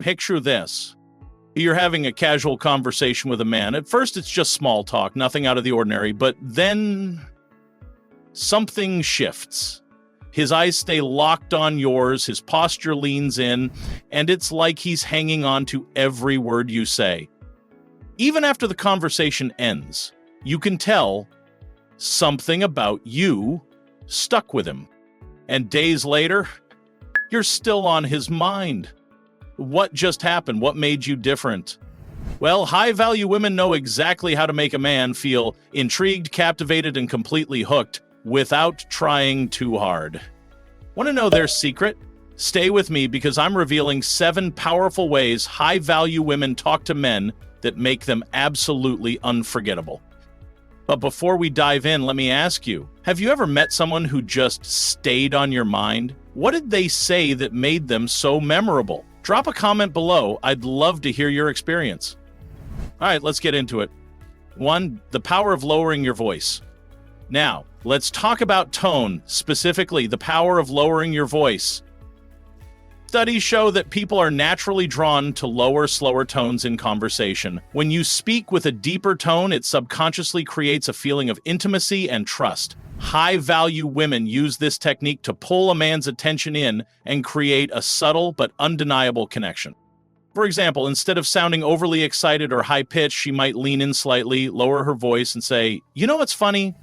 Picture this. You're having a casual conversation with a man. At first, it's just small talk, nothing out of the ordinary, but then something shifts. His eyes stay locked on yours, his posture leans in, and it's like he's hanging on to every word you say. Even after the conversation ends, you can tell something about you stuck with him. And days later, you're still on his mind. What just happened? What made you different? Well, high-value women know exactly how to make a man feel intrigued, captivated, and completely hooked without trying too hard. Want to know their secret? Stay with me because I'm revealing 7 powerful ways high-value women talk to men that make them absolutely unforgettable. But before we dive in, let me ask you, have you ever met someone who just stayed on your mind? What did they say that made them so memorable? Drop a comment below. I'd love to hear your experience. All right, let's get into it. 1, the power of lowering your voice. Now, let's talk about tone, specifically the power of lowering your voice. Studies show that people are naturally drawn to lower, slower tones in conversation. When you speak with a deeper tone, it subconsciously creates a feeling of intimacy and trust. High-value women use this technique to pull a man's attention in and create a subtle but undeniable connection. For example, instead of sounding overly excited or high-pitched, she might lean in slightly, lower her voice, and say, "You know what's funny?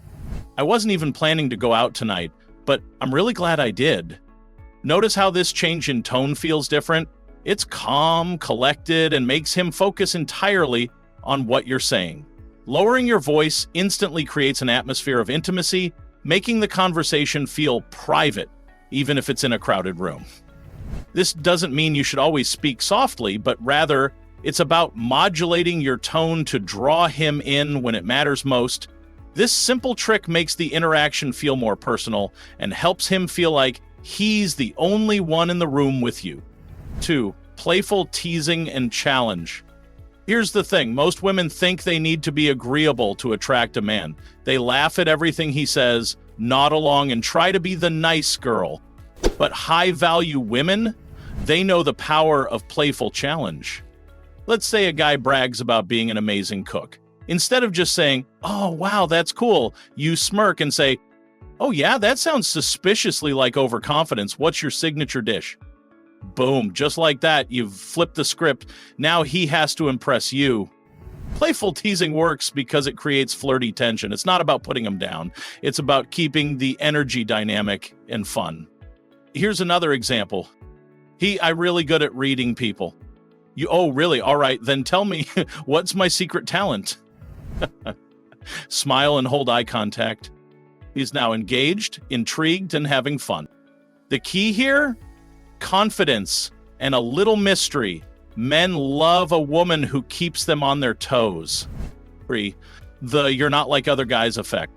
I wasn't even planning to go out tonight, but I'm really glad I did." Notice how this change in tone feels different? It's calm, collected, and makes him focus entirely on what you're saying. Lowering your voice instantly creates an atmosphere of intimacy, making the conversation feel private, even if it's in a crowded room. This doesn't mean you should always speak softly, but rather, it's about modulating your tone to draw him in when it matters most. This simple trick makes the interaction feel more personal and helps him feel like he's the only one in the room with you. 2, playful teasing and challenge. Here's the thing, most women think they need to be agreeable to attract a man. They laugh at everything he says, nod along, and try to be the nice girl. But high-value women, they know the power of playful challenge. Let's say a guy brags about being an amazing cook. Instead of just saying, "Oh, wow, that's cool," you smirk and say, "Oh yeah, that sounds suspiciously like overconfidence. What's your signature dish?" Boom, just like that, you've flipped the script. Now he has to impress you. Playful teasing works because it creates flirty tension. It's not about putting him down. It's about keeping the energy dynamic and fun. Here's another example. I'm really good at reading people. Oh, really? All right, then tell me, what's my secret talent? Smile and hold eye contact. He's now engaged, intrigued, and having fun. The key here? Confidence and a little mystery. Men love a woman who keeps them on their toes. 3, the "you're not like other guys" effect.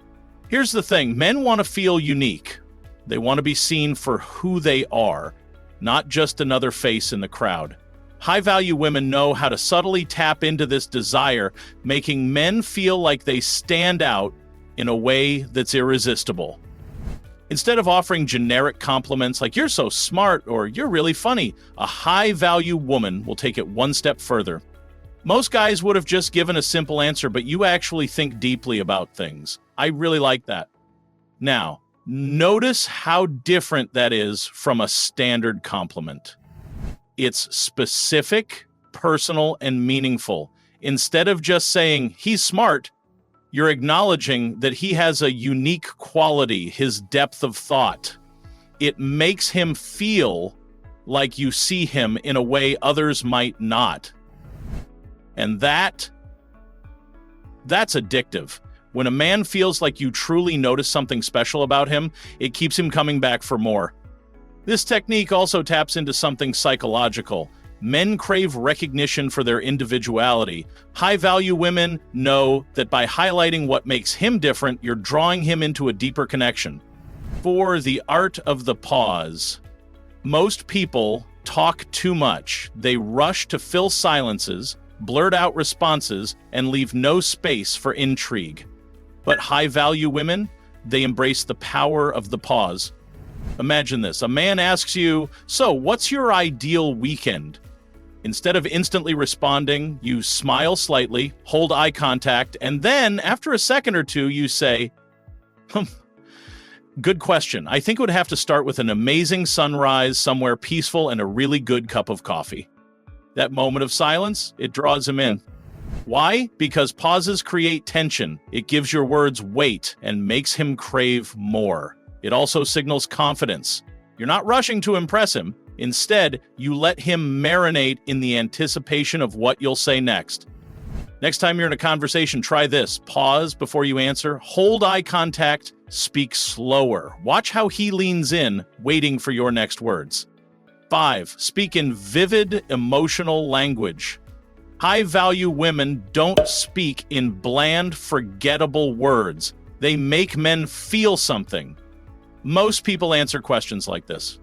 Here's the thing, men want to feel unique. They want to be seen for who they are, not just another face in the crowd. High-value women know how to subtly tap into this desire, making men feel like they stand out in a way that's irresistible. Instead of offering generic compliments like "you're so smart" or "you're really funny," a high-value woman will take it one step further. Most guys would have just given a simple answer, but you actually think deeply about things. I really like that. Now, notice how different that is from a standard compliment. It's specific, personal, and meaningful. Instead of just saying, "he's smart," you're acknowledging that he has a unique quality, his depth of thought. It makes him feel like you see him in a way others might not. And that's addictive. When a man feels like you truly notice something special about him, it keeps him coming back for more. This technique also taps into something psychological. Men crave recognition for their individuality. High-value women know that by highlighting what makes him different, you're drawing him into a deeper connection. 4, the art of the pause. Most people talk too much. They rush to fill silences, blurt out responses, and leave no space for intrigue. But high-value women, they embrace the power of the pause. Imagine this. A man asks you, "So, what's your ideal weekend?" Instead of instantly responding, you smile slightly, hold eye contact, and then, after a second or two, you say, good question. I think it would have to start with an amazing sunrise somewhere peaceful and a really good cup of coffee. That moment of silence, it draws him in. Why? Because pauses create tension. It gives your words weight and makes him crave more. It also signals confidence. You're not rushing to impress him. Instead, you let him marinate in the anticipation of what you'll say next. Next time you're in a conversation, try this. Pause before you answer. Hold eye contact. Speak slower. Watch how he leans in, waiting for your next words. 5. Speak in vivid, emotional language. High-value women don't speak in bland, forgettable words. They make men feel something. Most people answer questions like this.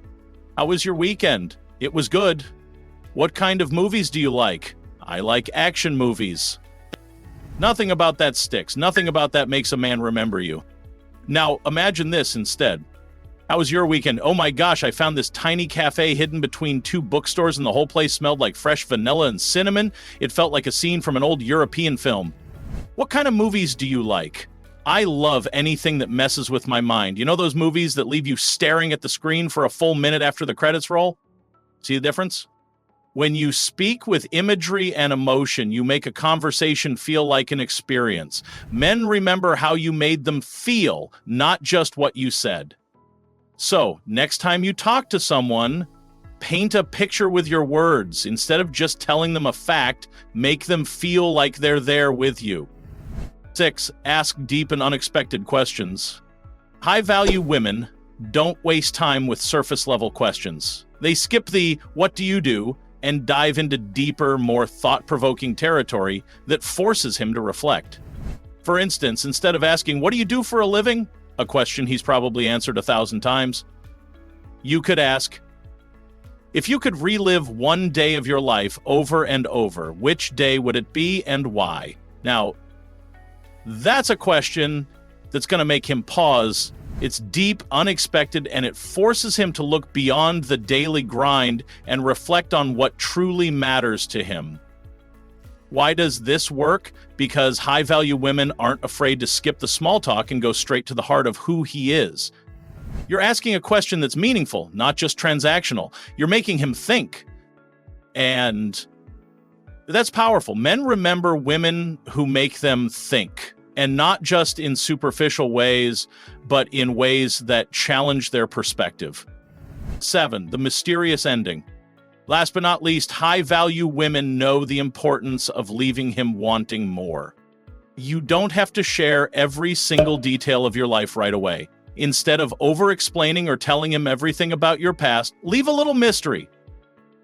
How was your weekend? It was good. What kind of movies do you like? I like action movies. Nothing about that sticks. Nothing about that makes a man remember you. Now, imagine this instead. How was your weekend? Oh my gosh, I found this tiny cafe hidden between 2 bookstores and the whole place smelled like fresh vanilla and cinnamon. It felt like a scene from an old European film. What kind of movies do you like? I love anything that messes with my mind. You know those movies that leave you staring at the screen for a full minute after the credits roll? See the difference? When you speak with imagery and emotion, you make a conversation feel like an experience. Men remember how you made them feel, not just what you said. So, next time you talk to someone, paint a picture with your words. Instead of just telling them a fact, make them feel like they're there with you. 6. Ask deep and unexpected questions. High-value women don't waste time with surface-level questions. They skip the "what do you do?" and dive into deeper, more thought-provoking territory that forces him to reflect. For instance, instead of asking, "What do you do for a living?" a question he's probably answered 1,000 times, you could ask, "If you could relive one day of your life over and over, which day would it be and why?" Now, that's a question that's going to make him pause. It's deep, unexpected, and it forces him to look beyond the daily grind and reflect on what truly matters to him. Why does this work? Because high-value women aren't afraid to skip the small talk and go straight to the heart of who he is. You're asking a question that's meaningful, not just transactional. You're making him think. And that's powerful. Men remember women who make them think. And not just in superficial ways, but in ways that challenge their perspective. 7. The mysterious ending. Last but not least, high-value women know the importance of leaving him wanting more. You don't have to share every single detail of your life right away. Instead of over-explaining or telling him everything about your past, leave a little mystery.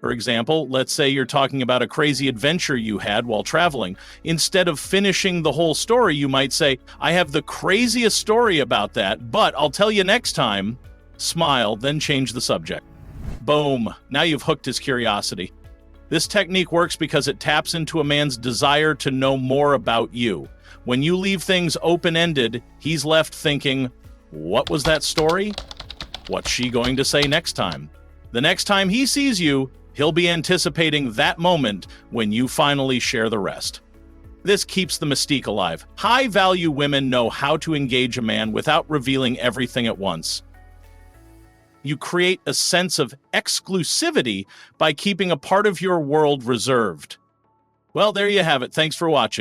For example, let's say you're talking about a crazy adventure you had while traveling. Instead of finishing the whole story, you might say, "I have the craziest story about that, but I'll tell you next time." Smile, then change the subject. Boom. Now you've hooked his curiosity. This technique works because it taps into a man's desire to know more about you. When you leave things open-ended, he's left thinking, what was that story? What's she going to say next time? The next time he sees you, he'll be anticipating that moment when you finally share the rest. This keeps the mystique alive. High-value women know how to engage a man without revealing everything at once. You create a sense of exclusivity by keeping a part of your world reserved. Well, there you have it. Thanks for watching.